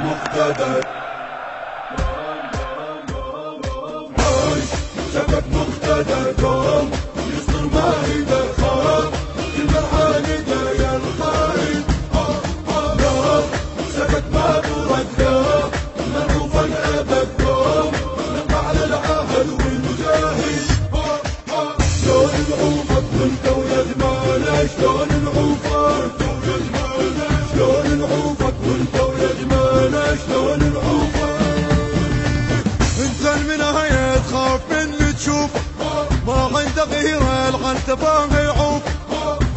مقتدر عايش شبك مقتدر قوم يصدر ما يقدر خاف كل مرحلة يا الخاين نار سكت ما برد غاب معروف الأبد قوم نقع على العهد والمجاهد شلون نعوفك وانت ويا جمالك شلون نعوفك شلون نعوفك وانت ويا جمالك شلون نعوفك انت المناية تخاف من تشوف ما عنده غيره الغن تباه يعوف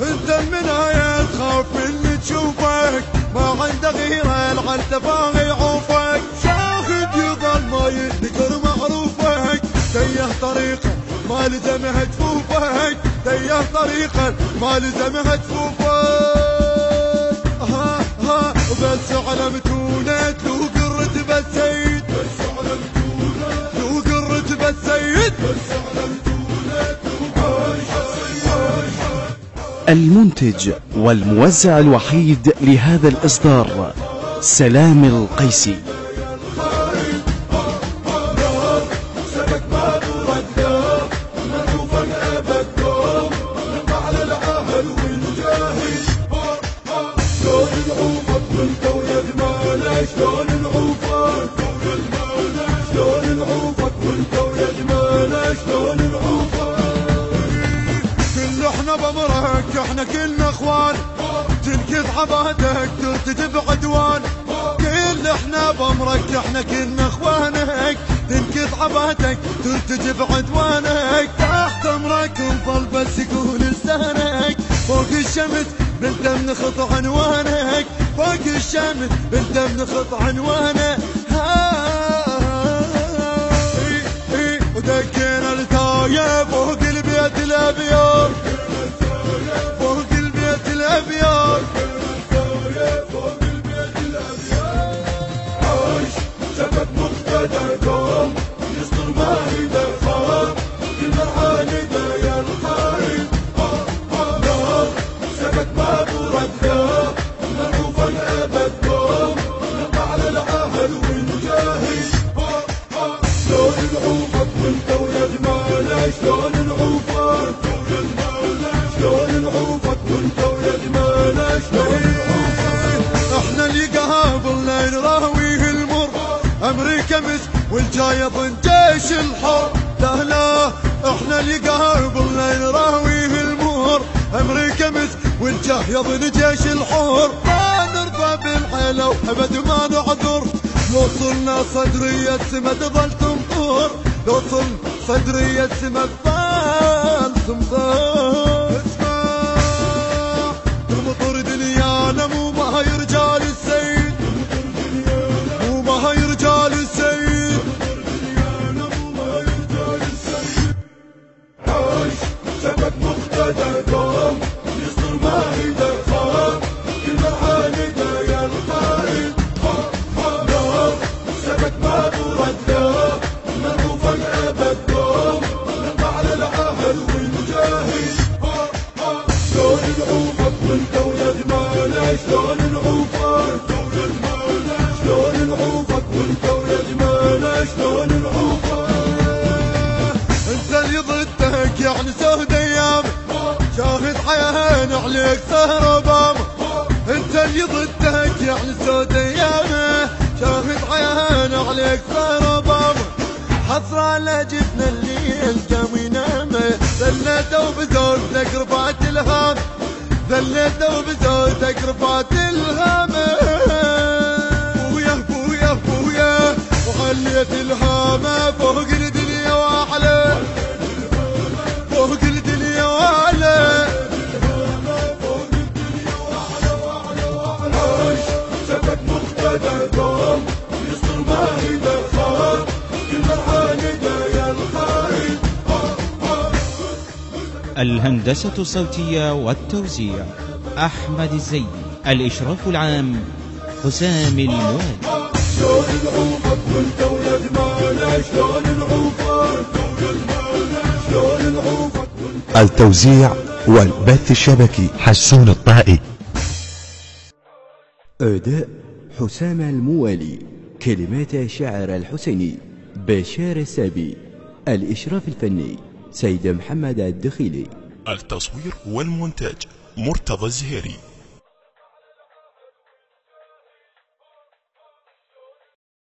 انت المناية تخاف من تشوفك ما عنده غيره الغن تباه يعوفك شاهد يظل ما يذكر معروفك تيه طريقه ما لزمها جفوفك تيه طريقه ما لزمها جفوفك بس على متونة لو قرت بالسيد بس على متونة لو قرت بالسيد بس على متونة المنتج والموزع الوحيد لهذا الإصدار سلام القيسي. شلون نعوفك شلون نعوفك وانت ويا جمالك شلون نعوفك كل احنا بامرك احنا كلنا اخوان تنكد عبادك ترتجب عدوان كل احنا بامرك احنا كلنا اخوانك تنكد عبادك ترتجب عدوانك تحت امرك نظل بس يكون لسانك فوق الشمس بالدم نخط عنوانك فوق الشمس بالدم نخط عنوانه ودقينا التايه فوق البيت الابيض فوق البيت الابيض عايش شبك مقتدر قوم يصدر ما يقدر خاف كل مرحلة يا الخاين نار سكت ما برد غاب معروف الأبد قوم نقع على العهد والمجاهد شلون نعوفك وانت ويا جمالك شلون نعوفك شلون نعوفك وانت ويا جمالك شلون نعوفك احنا اللي قابلنا نراويه المر امريكا مس والجاي ضن جيش الحر لا لا احنا اللي قابلنا نراويه المر امريكا مس والجاي ضن جيش الحر ما نرضى بالحيلة وابد ما نعذر لو صلنا صدرية سما تظل تمطر لو صل صدرية سما تظل تمطر اسمع تمطر دنيانا مو ما هي رجال السيد مو ما هي رجال السيد عايش شبك مقتدر قوم يصدر ما يقدر خاف كل مرحلة يا الخاين نار سكت ما برد غاب معروف الأبد قوم نقع على العهد والمجاهد شلون نعوفك وانت ويا جمالك شلون نعوفك شلون نعوفك وانت ويا جمالك شلون نعوفك انت اللي ضدك يعني سهد ايام شاهد عين عليك سهر اوباما انت اللي ضدك يعني سهد ايام شاهد عين عليك سهر اوباما حصر على جبنا الليل قام ينام ذلته وبزوجتك رفعت الهام ذلته وبزوجتك رفعت الهام بويا بويا بويا وخليت الهامة فوق الدنيا واعلى فوق الدنيا واعلى عايش شبك مقتدر قوم يصدر ما يقدر خاف كل مرحلة يا الخاين الهندسة الصوتية والتوزيع أحمد الزيدي. الإشراف العام حسام الموالي. شلون العوفة شلون العوفة. التوزيع والبث الشبكي حسون الطائي. أداء حسام الموالي، كلمات شاعر الحسيني بشار السابي، الإشراف الفني سيد محمد الدخيلي، التصوير والمونتاج مرتضى الزهيري.